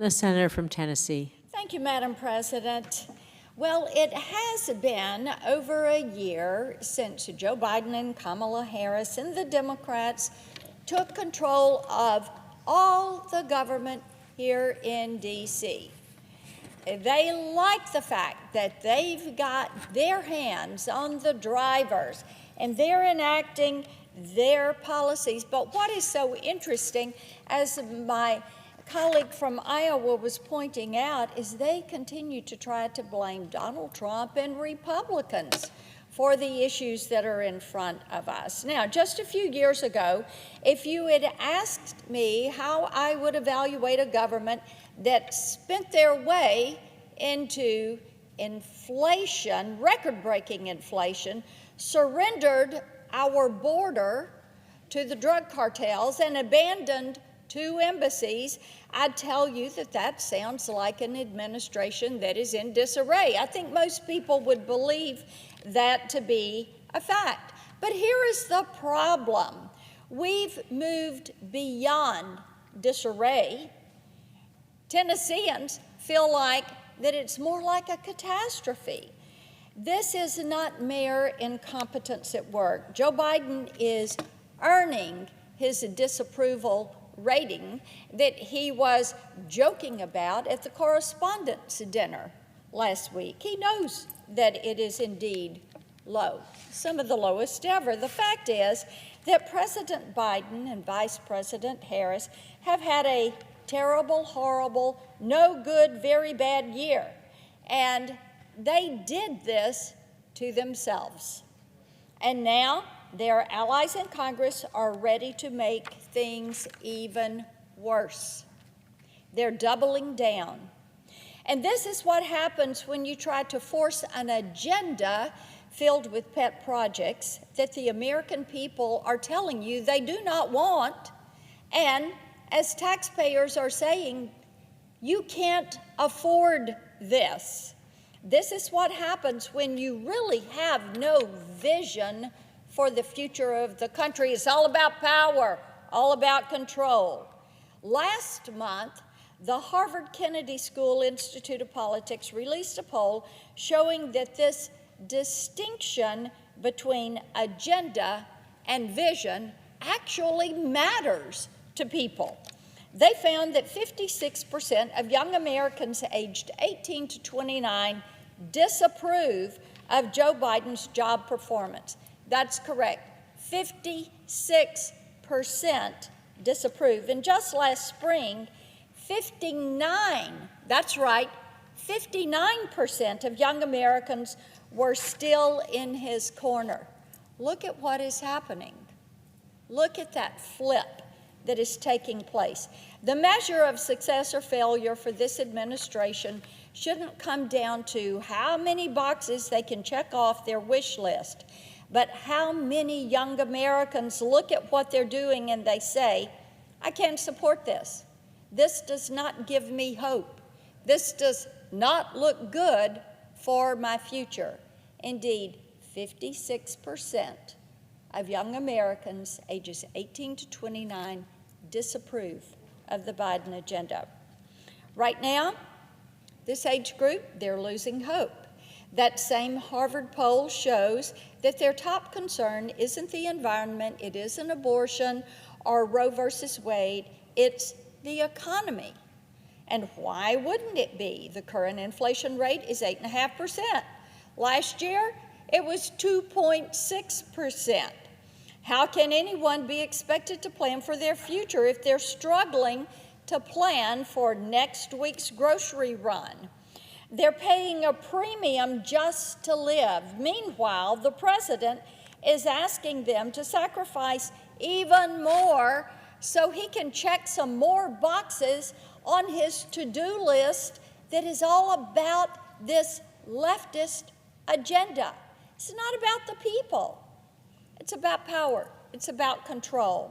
The senator from Tennessee. Thank you, Madam President. Well, it has been over a year since Joe Biden and Kamala Harris and the Democrats took control of all the government here in D.C. They like the fact that they've got their hands on the drivers and they're enacting their policies. But what is so interesting, as my colleague from Iowa was pointing out, is they continue to try to blame Donald Trump and Republicans for the issues that are in front of us. Now, just a few years ago, if you had asked me how I would evaluate a government that spent their way into inflation, record-breaking inflation, surrendered our border to the drug cartels and abandoned 2 embassies, I'd tell you that that sounds like an administration that is in disarray. I think most people would believe that to be a fact. But here is the problem. We've moved beyond disarray. Tennesseans feel like that it's more like a catastrophe. This is not mere incompetence at work. Joe Biden is earning his disapproval rating that he was joking about at the correspondents' dinner last week. He knows that it is indeed low, some of the lowest ever. The fact is that President Biden and Vice President Harris have had a terrible, horrible, no good, very bad year. And they did this to themselves. And now their allies in Congress are ready to make things even worse. They're doubling down. And this is what happens when you try to force an agenda filled with pet projects that the American people are telling you they do not want. And as taxpayers are saying, you can't afford this. This is what happens when you really have no vision for the future of the country. It's all about power, all about control. Last month, the Harvard Kennedy School Institute of Politics released a poll showing that this distinction between agenda and vision actually matters to people. They found that 56% of young Americans aged 18 to 29 disapprove of Joe Biden's job performance. That's correct. 56% disapprove. And just last spring, 59% of young Americans were still in his corner. Look at what is happening. Look at that flip that is taking place. The measure of success or failure for this administration shouldn't come down to how many boxes they can check off their wish list, but how many young Americans look at what they're doing and they say, I can't support this. This does not give me hope. This does not look good for my future. Indeed, 56% of young Americans ages 18 to 29 disapprove of the Biden agenda. Right now, this age group, they're losing hope. That same Harvard poll shows that their top concern isn't the environment, it isn't abortion or Roe versus Wade, it's the economy. And why wouldn't it be? The current inflation rate is 8.5%. Last year, it was 2.6%. How can anyone be expected to plan for their future if they're struggling to plan for next week's grocery run? They're paying a premium just to live. Meanwhile, the president is asking them to sacrifice even more so he can check some more boxes on his to-do list that is all about this leftist agenda. It's not about the people. It's about power. It's about control.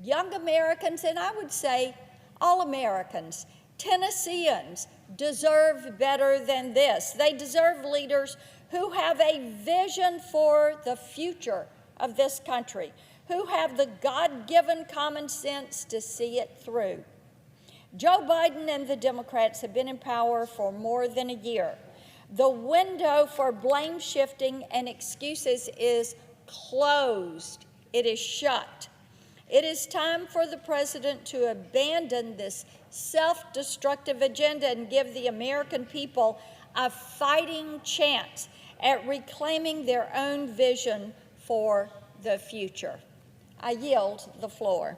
Young Americans, and I would say all Americans, Tennesseans, deserve better than this. They deserve leaders who have a vision for the future of this country, who have the God-given common sense to see it through. Joe Biden and the Democrats have been in power for more than a year. The window for blame shifting and excuses is closed. It is shut. It is time for the president to abandon this self-destructive agenda and give the American people a fighting chance at reclaiming their own vision for the future. I yield the floor.